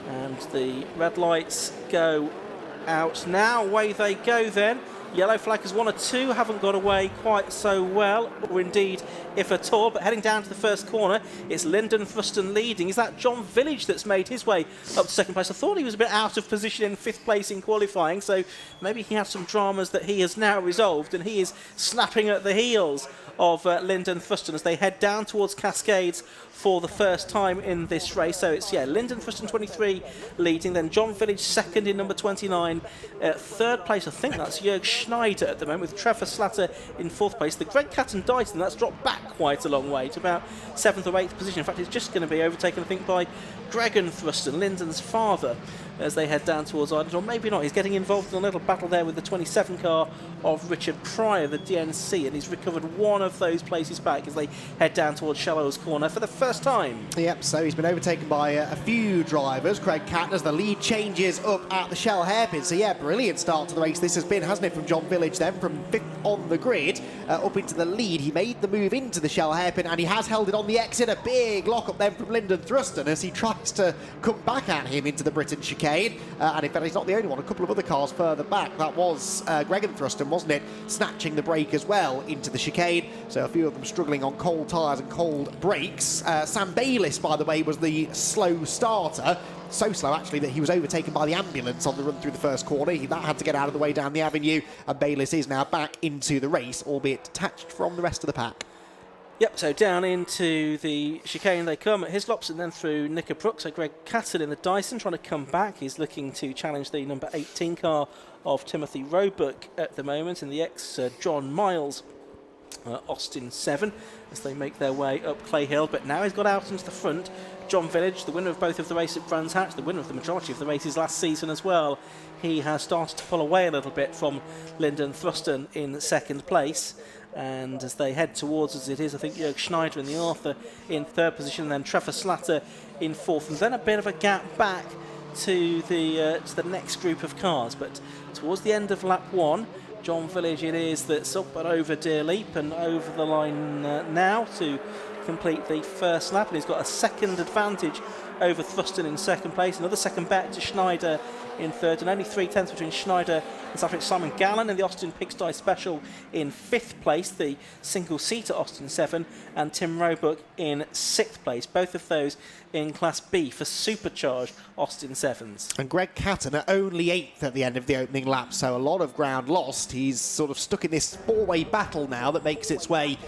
And the red lights go out now. Away they go then. Yellow flag has 1 or 2, haven't got away quite so well, or indeed, if at all. But heading down to the first corner, it's Lyndon Thruston leading. Is that John Village that's made his way up to second place? I thought he was a bit out of position in 5th place in qualifying, so maybe he had some dramas that he has now resolved, and he is snapping at the heels of Lyndon Thruston as they head down towards Cascades for the first time in this race. So it's, Lyndon Thruston 23 leading, then John Village second in number 29. Third place, I think that's Jörg Schneider at the moment, with Trevor Slatter in 4th place. The Greg Catton Dyson, that's dropped back quite a long way to about 7th or 8th position. In fact, it's just going to be overtaken, I think, by Gregan Thruston, Lyndon's father, as they head down towards Ireland. Or maybe not, he's getting involved in a little battle there with the 27 car of Richard Pryor, the DNC, and he's recovered one of those places back as they head down towards Shallows Corner for the first time. Yep, so he's been overtaken by a few drivers. Craig Catton, as the lead changes up at the Shell hairpin. So brilliant start to the race this has been, hasn't it, from John Village then, from 5th on the grid up into the lead. He made the move into the Shell hairpin, and he has held it on the exit. A big lock up then from Lyndon Thruston as he tries to come back at him into the Britain chicane. And in fact, he's not the only one. A couple of other cars further back. That was Gregan Thruston, wasn't it? Snatching the brake as well into the chicane. So a few of them struggling on cold tyres and cold brakes. Sam Bayliss, by the way, was the slow starter. So slow, actually, that he was overtaken by the ambulance on the run through the first corner. That had to get out of the way down the avenue, and Bayliss is now back into the race, albeit detached from the rest of the pack. Yep, so down into the chicane they come at Hislops, and then through Knickerbrook. So Greg Catton in the Dyson trying to come back. He's looking to challenge the number 18 car of Timothy Roebuck at the moment in the ex-John Miles Austin 7 as they make their way up Clay Hill. But now he's got out into the front. John Village, the winner of both of the races at Brands Hatch, the winner of the majority of the races last season as well. He has started to pull away a little bit from Lyndon Thruston in second place. And as they head towards us, it is, I think, Jörg Schneider and the Arthur in 3rd position, and then Trevor Slatter in 4th. And then a bit of a gap back to the next group of cars. But towards the end of lap 1, John Village it is that's up and over Deer Leap and over the line now to complete the first lap, and he's got a second advantage over Thruston in second place. Another second back to Schneider in third, and only 3/10 between Schneider and South Africa's Simon Gallen in the Austin Pigsty Special in 5th place, the single-seater Austin 7, and Tim Roebuck in 6th place. Both of those in Class B for supercharged Austin 7s. And Greg Catton at only 8th at the end of the opening lap, so a lot of ground lost. He's sort of stuck in this four-way battle now that makes its way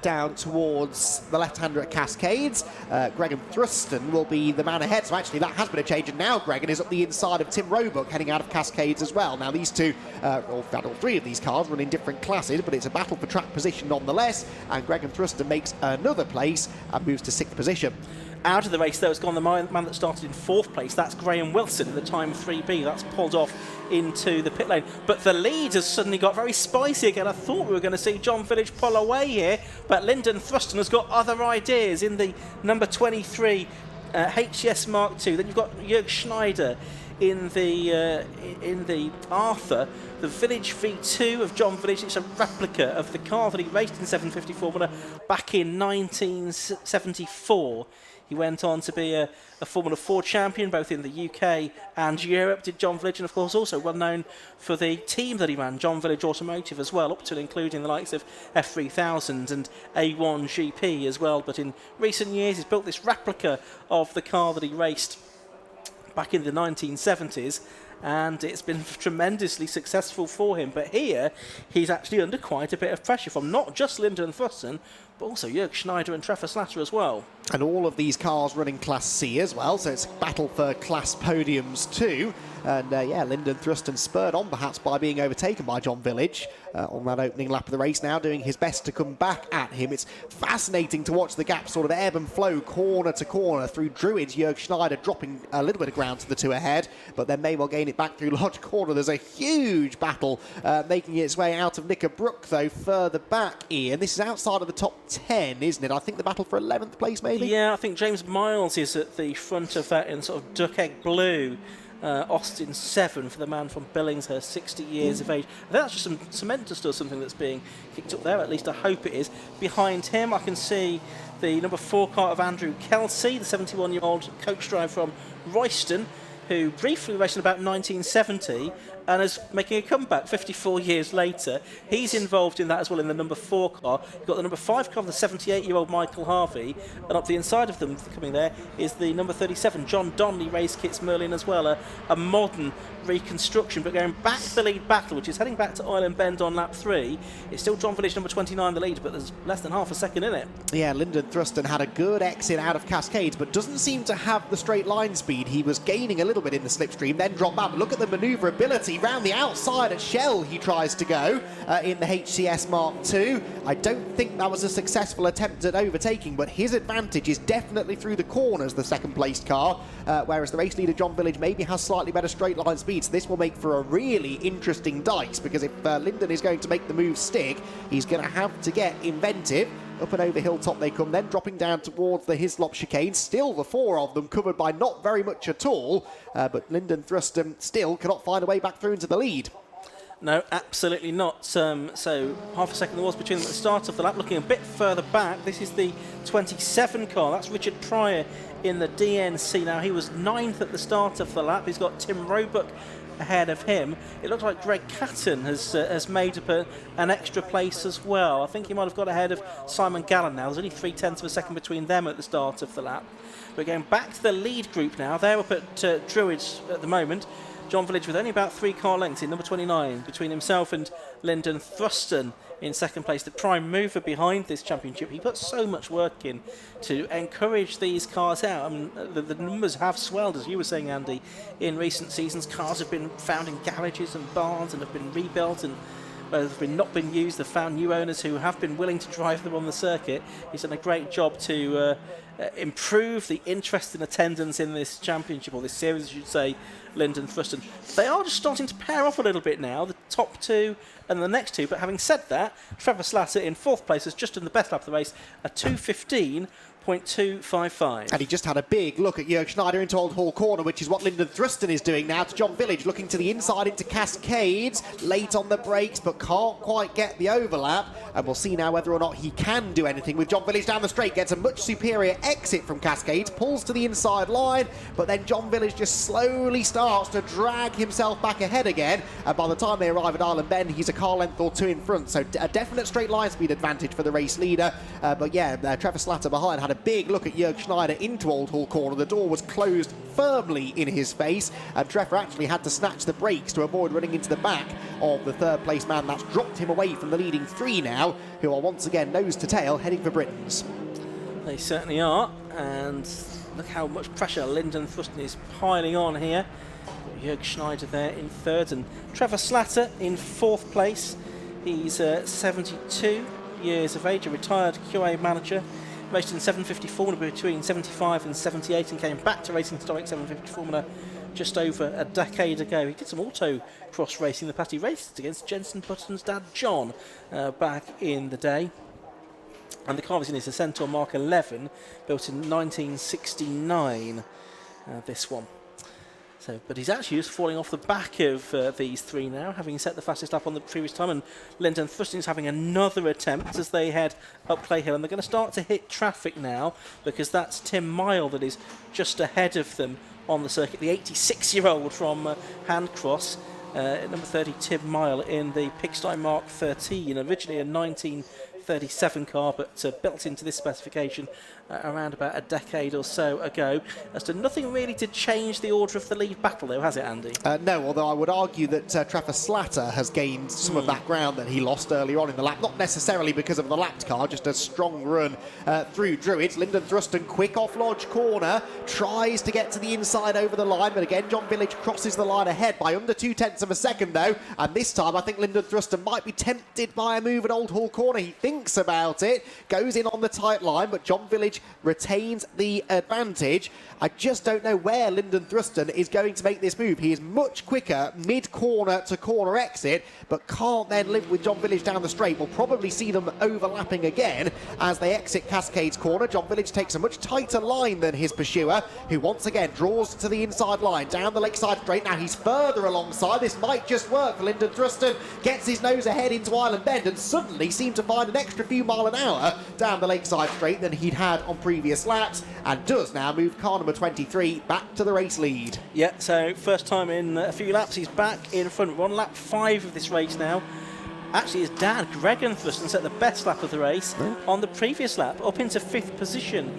down towards the left-hander at Cascades. Gregan Thruston will be the man ahead, so actually that has been a change, and now Gregan is up the inside of Tim Roebuck heading out of Cascades as well. Now these two, all 3 of these cars run in different classes, but it's a battle for track position nonetheless, and Gregan Thruston makes another place and moves to 6th position. Out of the race, though, it's gone the man that started in 4th place. That's Graham Wilson in the time 3B. That's pulled off into the pit lane. But the lead has suddenly got very spicy again. I thought we were going to see John Village pull away here, but Lyndon Thruston has got other ideas in the number 23 HCS Mark II. Then you've got Jörg Schneider in the Arthur, the Village V2 of John Village. It's a replica of the car that he raced in 754 winner back in 1974. He went on to be a Formula 4 champion both in the UK and Europe, did John Village, and of course also well known for the team that he ran, John Village Automotive as well, up to and including the likes of F3000 and A1 GP as well. But in recent years he's built this replica of the car that he raced back in the 1970s, and it's been tremendously successful for him. But here he's actually under quite a bit of pressure from not just Lyndon Thruston, but also Jörg Schneider and Trevor Slatter as well. And all of these cars running Class C as well, so it's a battle for class podiums too. And Lyndon Thruston spurred on perhaps by being overtaken by John Village on that opening lap of the race, now doing his best to come back at him. It's fascinating to watch the gap sort of ebb and flow corner to corner through Druids. Jörg Schneider dropping a little bit of ground to the 2 ahead, but then may well gain it back through Lodge Corner. There's a huge battle making its way out of Knickerbrook though, further back, Ian. This is outside of the top 10, isn't it? I think the battle for 11th place maybe? Yeah, I think James Miles is at the front of that in sort of duck egg blue. Austin 7 for the man from Billingshurst, 60 years of age. I think that's just some cement dust or something that's being kicked up there, at least I hope it is. Behind him I can see the number 4 car of Andrew Kelsey, the 71-year-old coach driver from Royston. who briefly raced in about 1970 and is making a comeback 54 years later. He's involved in that as well in the number 4 car. You've got the number 5 car, the 78-year-old Michael Harvey, and up the inside of them coming there is the number 37, John Donnelly Race Kits Merlin as well, a modern reconstruction, but going back to the lead battle, which is heading back to Oulton Bend on lap 3. It's still John Village, number 29, the lead, but there's less than half a second in it. Yeah, Lyndon Thruston had a good exit out of Cascades, but doesn't seem to have the straight line speed. He was gaining a little bit in the slipstream, then dropped back. Look at the manoeuvrability round the outside at Shell. He tries to go in the HCS Mark II. I don't think that was a successful attempt at overtaking, but his advantage is definitely through the corners, the second placed car, whereas the race leader John Village maybe has slightly better straight line speed. So this will make for a really interesting dice, because if Lyndon is going to make the move stick, he's going to have to get inventive. Up and over hilltop they come, then dropping down towards the Hislop chicane. Still the 4 of them covered by not very much at all, but Lyndon Thruston still cannot find a way back through into the lead. No, absolutely not. So half a second there was between them at the start of the lap. Looking a bit further back, this is the 27 car. That's Richard Pryor in the DNC. Now, he was 9th at the start of the lap. He's got Tim Roebuck ahead of him. It looks like Greg Catton has made up an extra place as well. I think he might have got ahead of Simon Gallen now. There's only 0.3 of a second between them at the start of the lap. We're going back to the lead group now. They're up at Druids at the moment. John Village with only about 3 car lengths in number 29 between himself and Lyndon Thruston in second place, the prime mover behind this championship. He put so much work in to encourage these cars out. I mean, the numbers have swelled, as you were saying, Andy, in recent seasons. Cars have been found in garages and barns and have been rebuilt, and they've not been used. They've found new owners who have been willing to drive them on the circuit. He's done a great job to improve the interest and attendance in this championship, or this series, I should say, Lyndon Thruston. They are just starting to pair off a little bit now, the top 2 and the next 2. But having said that, Trevor Slatter in 4th place has just done the best lap of the race, a 2:15.255. And he just had a big look at Jörg Schneider into Old Hall Corner, which is what Lyndon Thruston is doing now to John Village, looking to the inside into Cascades, late on the brakes, but can't quite get the overlap. And we'll see now whether or not he can do anything with John Village down the straight. Gets a much superior exit from Cascades, pulls to the inside line, but then John Village just slowly starts to drag himself back ahead again. And by the time they arrive at Oulton Bend, he's a car length or 2 in front. So a definite straight line speed advantage for the race leader. But yeah, Trevor Slatter behind had a big look at Jörg Schneider into Old Hall Corner. The door was closed firmly in his face, and Trevor actually had to snatch the brakes to avoid running into the back of the 3rd place man. That's dropped him away from the leading 3 now, who are once again nose to tail heading for Britons. They certainly are, and look how much pressure Lyndon Thruston is piling on here. Jörg Schneider there in 3rd, and Trevor Slatter in 4th place. He's 72 years of age, a retired QA manager. Raced in 750 Formula between 75 and 78 and came back to racing historic 750 Formula just over a decade ago. He did some auto-cross racing in the past. He raced against Jenson Button's dad, John, back in the day. And the car was in is a Centaur Mark 11, built in 1969, this one. So, but he's actually just falling off the back of these 3 now, having set the fastest lap on the previous time. And Lyndon Thruston is having another attempt as they head up Clay Hill. And they're going to start to hit traffic now, because that's Tim Mile that is just ahead of them on the circuit. The 86-year-old from Handcross, number 30, Tim Mile in the Pigsty Mark 13, originally a 1937 car, but built into this specification around about a decade or so ago. As to nothing really to change the order of the lead battle, though, has it, Andy? No, although I would argue that Trevor Slatter has gained some of that ground that he lost earlier on in the lap. Not necessarily because of the lapped car, just a strong run through Druids. Lyndon Thruston, quick off Lodge Corner, tries to get to the inside over the line, but again, John Village crosses the line ahead by under 0.2 of a second, though. And this time, I think Lyndon Thruston might be tempted by a move at Old Hall Corner. He thinks about it, goes in on the tight line, but John Village retains the advantage. I just don't know where Lyndon Thruston is going to make this move. He is much quicker mid-corner to corner exit, but can't then live with John Village down the straight. We'll probably see them overlapping again as they exit Cascades Corner. John Village takes a much tighter line than his pursuer, who once again draws to the inside line, down the lakeside straight. Now he's further alongside. This might just work for Lyndon Thruston. Gets his nose ahead into Oulton Bend and suddenly seemed to find an extra few mile an hour down the Lakeside Straight than he'd had on previous laps, and does now move car number 23 back to the race lead. Yeah, so first time in a few laps, he's back in front. We're on lap 5 of this race now. Actually, his dad, Greg Thurston, set the best lap of the race on the previous lap, up into 5th position.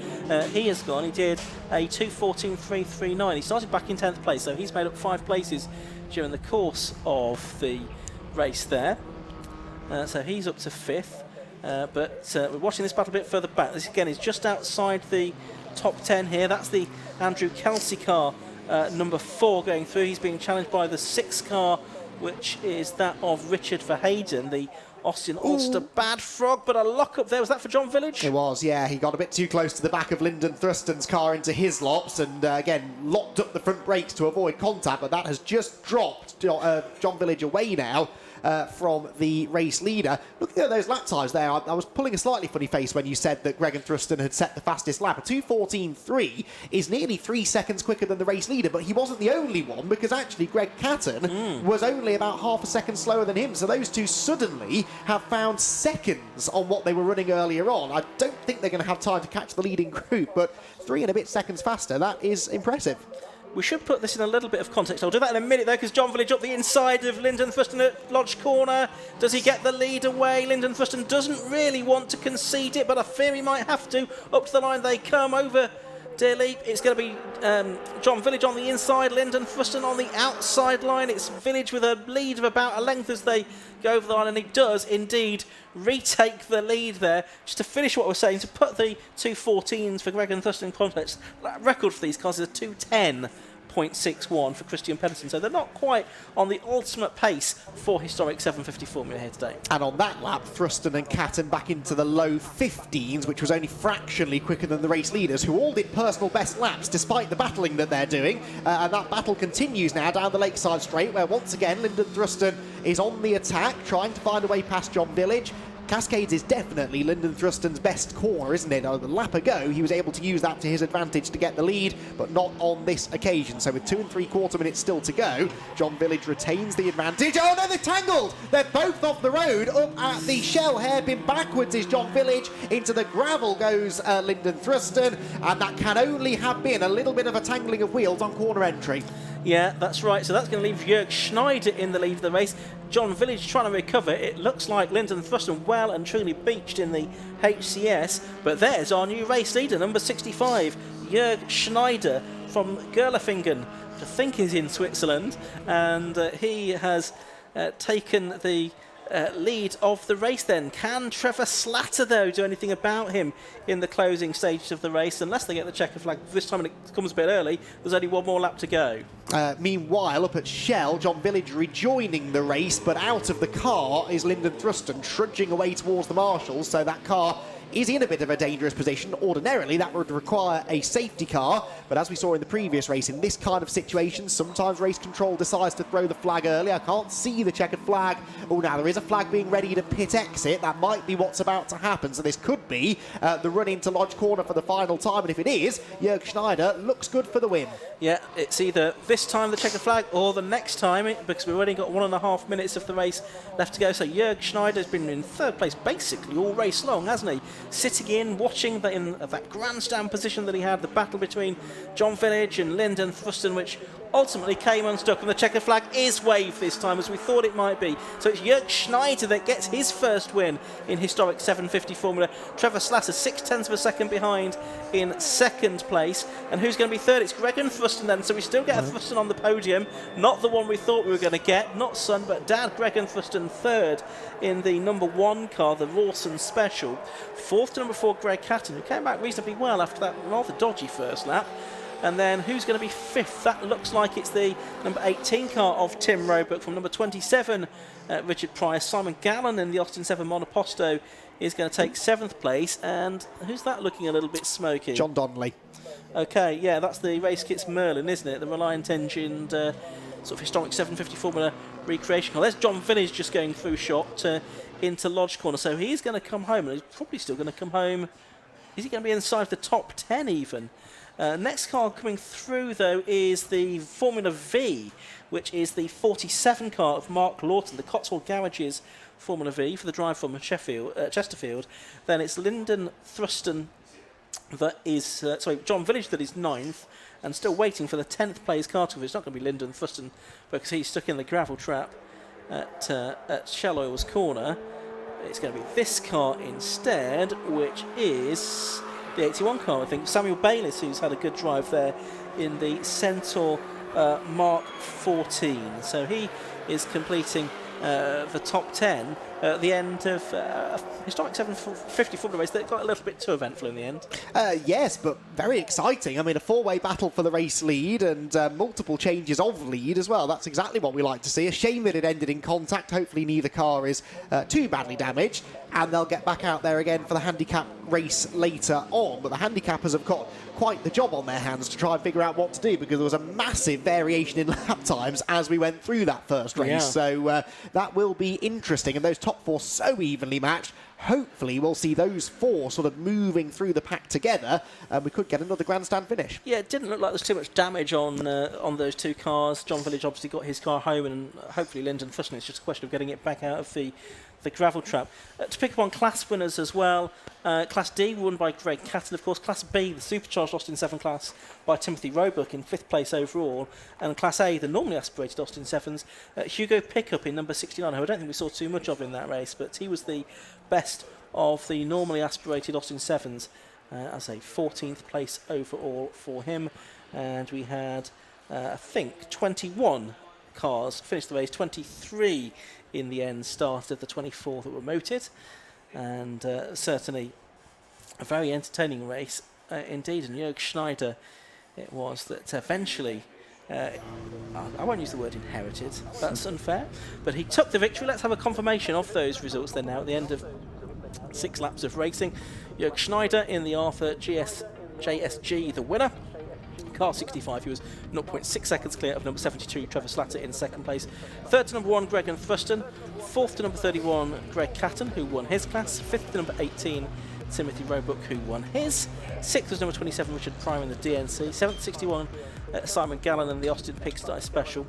He has gone, he did a 2:14.339. He started back in 10th place, so he's made up 5 places during the course of the race there. So he's up to 5th, but we're watching this battle a bit further back. This again is just outside the top 10 here. That's the Andrew Kelsey car, number 4 going through. He's being challenged by the 6 car, which is that of Richard Verheyden, the Austin Ulster Bad Frog, but a lock-up there. Was that for John Village? It was, yeah. He got a bit too close to the back of Lyndon Thurston's car into his lops and, again, locked up the front brakes to avoid contact, but that has just dropped John Village away now from the race leader. Looking at those lap times there, I was pulling a slightly funny face when you said that Greg Thurston had set the fastest lap. A 2:14.3 is nearly 3 seconds quicker than the race leader, but he wasn't the only one, because actually Greg Catton was only about half a second slower than him. So those two suddenly have found seconds on what they were running earlier on. I don't think they're going to have time to catch the leading group, but 3 and a bit seconds faster, that is impressive. We should put this in a little bit of context. I'll do that in a minute, though, because John Village up the inside of Lyndon Thurston at Lodge Corner. Does he get the lead away? Lyndon Thurston doesn't really want to concede it, but I fear he might have to. Up to the line they come over Dearly. It's going to be John Village on the inside, Lyndon Thurston on the outside line. It's Village with a lead of about a length as they go over the line, and he does indeed retake the lead there. Just to finish what we're saying, to put the 2:14s for Greg and Thurston in context, that record for these cars is a 2:10.61 for Christian Pedersen, so they're not quite on the ultimate pace for historic 750 Formula here today. And on that lap, Thurston and Catton back into the low 15s, which was only fractionally quicker than the race leaders, who all did personal best laps despite the battling that they're doing. And that battle continues now down the Lakeside Straight, where once again Lyndon Thurston is on the attack, trying to find a way past John Village. Cascades is definitely Lyndon Thurston's best corner, isn't it? A lap ago, he was able to use that to his advantage to get the lead, but not on this occasion. So with 2 3/4 minutes still to go, John Village retains the advantage. Oh no, they're tangled! They're both off the road. Up at the shell hairpin backwards is John Village. Into the gravel goes Lyndon Thurston, and that can only have been a little bit of a tangling of wheels on corner entry. Yeah, that's right. So that's going to leave Jörg Schneider in the lead of the race. John Village trying to recover. It looks like Lyndon Thurston well and truly beached in the HCS. But there's our new race leader, number 65, Jörg Schneider from Gerlafingen, which I think is in Switzerland. And he has taken the lead of the race then. Can Trevor Slatter, though, do anything about him in the closing stages of the race? Unless they get the checker flag this time and it comes a bit early, there's only one more lap to go. Meanwhile, up at Shell, John Village rejoining the race, but out of the car is Lyndon Thurston trudging away towards the marshals, so that car is in a bit of a dangerous position. Ordinarily, that would require a safety car, but as we saw in the previous race, in this kind of situation, sometimes race control decides to throw the flag early. I can't see the checkered flag. Oh, now there is a flag being ready to pit exit. That might be what's about to happen, so this could be the run into Lodge Corner for the final time, and if it is, Jörg Schneider looks good for the win. Yeah, it's either this time the checkered flag or the next time, because we've already got 1.5 minutes of the race left to go. So Jörg Schneider's been in 3rd place basically all race long, hasn't he? Sitting in, watching in that grandstand position that he had, the battle between John Village and Lyndon Thurston, which ultimately came unstuck, and the checkered flag is waved this time, as we thought it might be. So it's Jörg Schneider that gets his first win in historic 750 Formula. Trevor Slatter 0.6 of a second behind in 2nd place. And who's going to be 3rd? It's Greg and Thurston then, so we still get a Thurston on the podium. Not the one we thought we were going to get, not son, but dad, Greg and Thurston 3rd in the number 1 car, the Rawson Special. 4th to number 4, Greg Catton, who came back reasonably well after that rather dodgy first lap. And then who's going to be 5th? That looks like it's the number 18 car of Tim Roebuck from number 27, Richard Price. Simon Gallen in the Austin 7 Monoposto is going to take 7th place. And who's that looking a little bit smoky? John Donnelly. Okay, yeah, that's the Race Kits Merlin, isn't it? The Reliant engined sort of historic 750 Formula recreation car. There's John Village just going through shot into Lodge Corner. So he's going to come home, and he's probably still going to come home. Is he going to be inside the top 10 even? Next car coming through, though, is the Formula V, which is the 47 car of Mark Lawton, the Cotswold Garages Formula V for the drive from Chesterfield. Then it's Lyndon Thruston that is, John Village that is 9th, and still waiting for the 10th place car to. It's not going to be Lyndon Thruston because he's stuck in the gravel trap at Shell Oil's corner. It's going to be this car instead, which is the 81 car, I think. Samuel Bayliss, who's had a good drive there in the Centaur Mark 14. So he is completing the top 10 at the end of a historic 750 Formula race that got a little bit too eventful in the end. Yes, but very exciting. I mean, a four-way battle for the race lead and multiple changes of lead as well. That's exactly what we like to see. A shame that it ended in contact. Hopefully neither car is too badly damaged, and they'll get back out there again for the handicap race later on. But the handicappers have got quite the job on their hands to try and figure out what to do, because there was a massive variation in lap times as we went through that first race. Yeah. So that will be interesting, and those top four so evenly matched. Hopefully we'll see those four sort of moving through the pack together, and we could get another grandstand finish. Yeah, it didn't look like there's too much damage on those two cars. John Village obviously got his car home, and hopefully Lyndon Thruston. It's just a question of getting it back out of the gravel trap. To pick up on class winners as well, Class D won by Greg Catton, of course. Class B, the supercharged Austin 7 class, by Timothy Roebuck in 5th place overall. And Class A, the normally aspirated Austin 7s, Hugo Pickup in number 69, who I don't think we saw too much of in that race, but he was the best of the normally aspirated Austin 7s, as a 14th place overall for him. And we had, I think, 21 cars finished the race, 23 in the end started, the 24 that were moted, and certainly a very entertaining race indeed. And Jörg Schneider it was that eventually, I won't use the word inherited, that's unfair, but he took the victory. Let's have a confirmation of those results then now at the end of 6 laps of racing. Jörg Schneider in the Arthur JSG, the winner. Car 65, he was 0.6 seconds clear of number 72, Trevor Slatter, in 2nd place. 3rd to number 1, Greg and Thruston. 4th to number 31, Greg Catton, who won his class. 5th to number 18, Timothy Roebuck, who won his. 6th was number 27, Richard Pryor in the DNC. 7th, 61, Simon Gallen in the Austin Pigsty Special.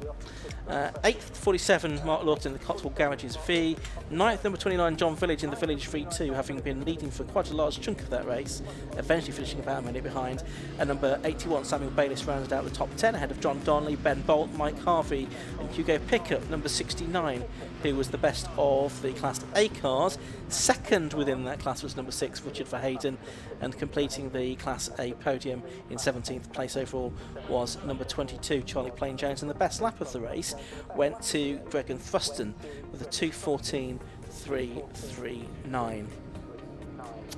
8th, 47, Mark Lawton in the Cotswold Garages V. 9th, number 29, John Village in the Village V2, having been leading for quite a large chunk of that race, eventually finishing about a minute behind. And number 81, Samuel Bayliss, rounded out the top 10 ahead of John Donnelly, Ben Bolt, Mike Harvey and Hugo Pickup, number 69, who was the best of the Class A cars. 2nd within that class was number 6, Richard Verheyden, and completing the Class A podium in 17th place overall was number 22, Charlie Plain Jones, and the best lap of the race went to Greg and Thruston with a 2:14.339.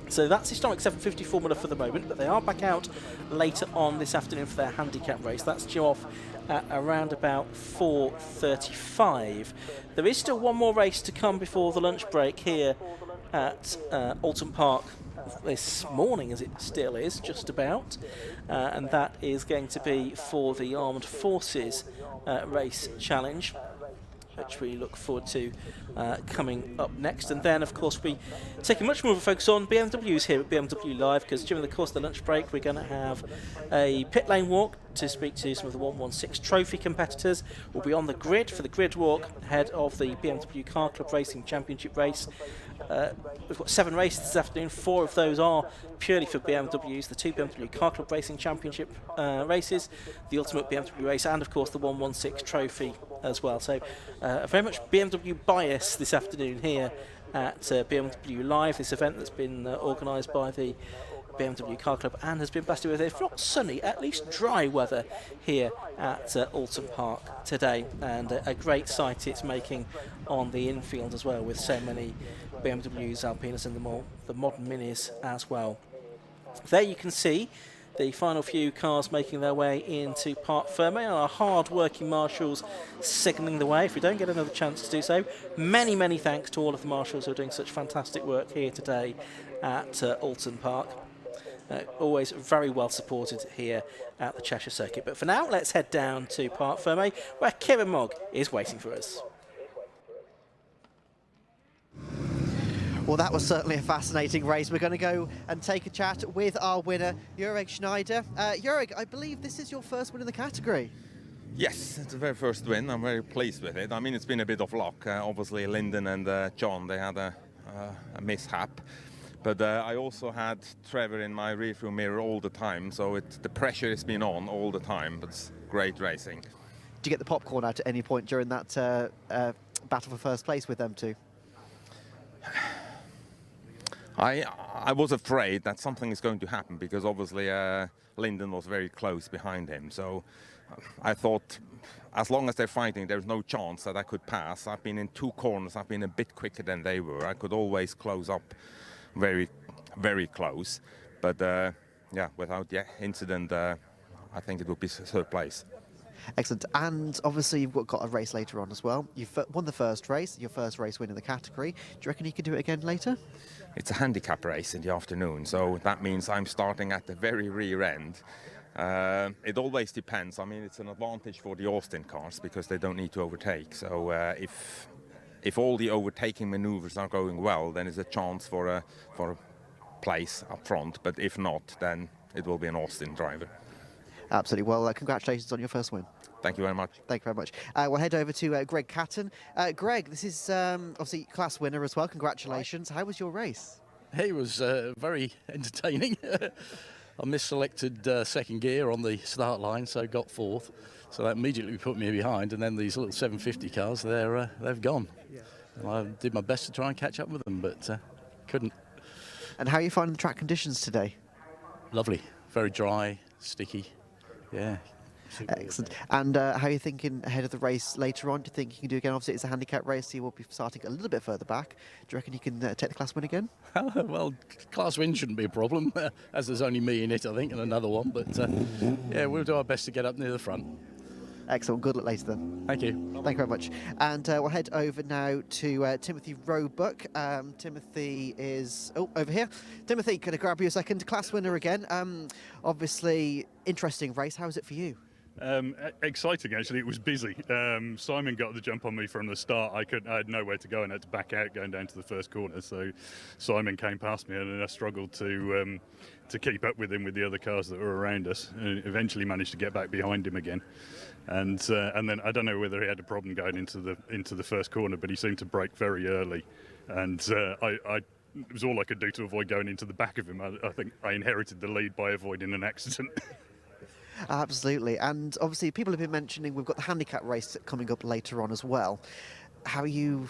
So that's historic 750 Formula for the moment, but they are back out later on this afternoon for their handicap race. That's due off at around about 4:35. There is still one more race to come before the lunch break here at Oulton Park this morning, as it still is, just about, and that is going to be for the Armed Forces Race Challenge, which we look forward to coming up next. And then, of course, we taking much more of a focus on BMWs here at BMW Live, because during the course of the lunch break we're going to have a pit lane walk to speak to some of the 116 trophy competitors. We'll be on the grid for the grid walk ahead of the BMW Car Club Racing Championship race. We've got 7 races this afternoon. 4 of those are purely for BMWs, the 2 BMW Car Club Racing Championship races, the Ultimate BMW race, and of course the 116 trophy as well. So very much BMW bias this afternoon here at BMW Live, this event that's been organised by the BMW Car Club and has been blessed with, if not sunny, at least dry weather here at Oulton Park today, and a great sight it's making on the infield as well, with so many BMWs, Alpinas and the modern Minis as well. There you can see the final few cars making their way into Parc Ferme, and our hard-working marshals signalling the way if we don't get another chance to do so. Many, many thanks to all of the marshals who are doing such fantastic work here today at Oulton Park. Always very well supported here at the Cheshire Circuit. But for now, let's head down to Parc Ferme, where Kieran Mogg is waiting for us. Well, that was certainly a fascinating race. We're going to go and take a chat with our winner, Jurek Schneider. Jurek, I believe this is your first win in the category. Yes, it's the very first win. I'm very pleased with it. I mean, it's been a bit of luck. Obviously, Lyndon and John, they had a mishap. But I also had Trevor in my rearview mirror all the time, so the pressure has been on all the time. But it's great racing. Did you get the popcorn out at any point during that battle for first place with them two? I was afraid that something is going to happen because obviously Lyndon was very close behind him. So I thought as long as they're fighting, there's no chance that I could pass. I've been in 2 corners. I've been a bit quicker than they were. I could always close up very, very close. But yeah, without the incident, I think it would be third place. Excellent. And obviously you've got a race later on as well. You've won the first race, your first race win in the category. Do you reckon you could do it again later? It's a handicap race in the afternoon, so that means I'm starting at the very rear end. It always depends. I mean, it's an advantage for the Oulton cars because they don't need to overtake. So if all the overtaking maneuvers are going well, then there's a chance for a place up front. But if not, then it will be an Oulton driver. Absolutely. Well, congratulations on your first win. Thank you very much. Thank you very much. We'll head over to Greg Catton. Greg, this is obviously class winner as well. Congratulations. How was your race? It was very entertaining. I misselected second gear on the start line, so got fourth. So that immediately put me behind, and then these little 750 cars, they've gone. And I did my best to try and catch up with them, but couldn't. And how are you finding the track conditions today? Lovely. Very dry, sticky. Yeah. Excellent. And how are you thinking ahead of the race later on? Do you think you can do again? Obviously, it's a handicap race, so you will be starting a little bit further back. Do you reckon you can take the class win again? Well, class win shouldn't be a problem, as there's only me in it, I think, and another one. But yeah, we'll do our best to get up near the front. Excellent. Good luck later then. Thank you. Thank you very much. And we'll head over now to Timothy Roebuck. Timothy is over here. Timothy, can I grab you a second? Class winner again. Obviously, interesting race. How was it for you? Exciting, actually. It was busy. Simon got the jump on me from the start. I had nowhere to go and had to back out going down to the first corner. So Simon came past me, and I struggled to keep up with him with the other cars that were around us. And eventually managed to get back behind him again. And then I don't know whether he had a problem going into the first corner, but he seemed to brake very early. And it was all I could do to avoid going into the back of him. I think I inherited the lead by avoiding an accident. Absolutely. And obviously people have been mentioning we've got the handicap race coming up later on as well. How are you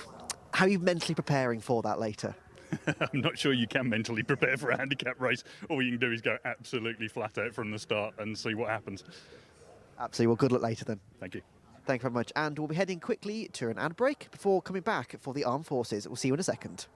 mentally preparing for that later? I'm not sure you can mentally prepare for a handicap race. All you can do is go absolutely flat out from the start and see what happens. Absolutely. Well, good luck later then. Thank you. Thank you very much. And we'll be heading quickly to an ad break before coming back for the Armed Forces. We'll see you in a second.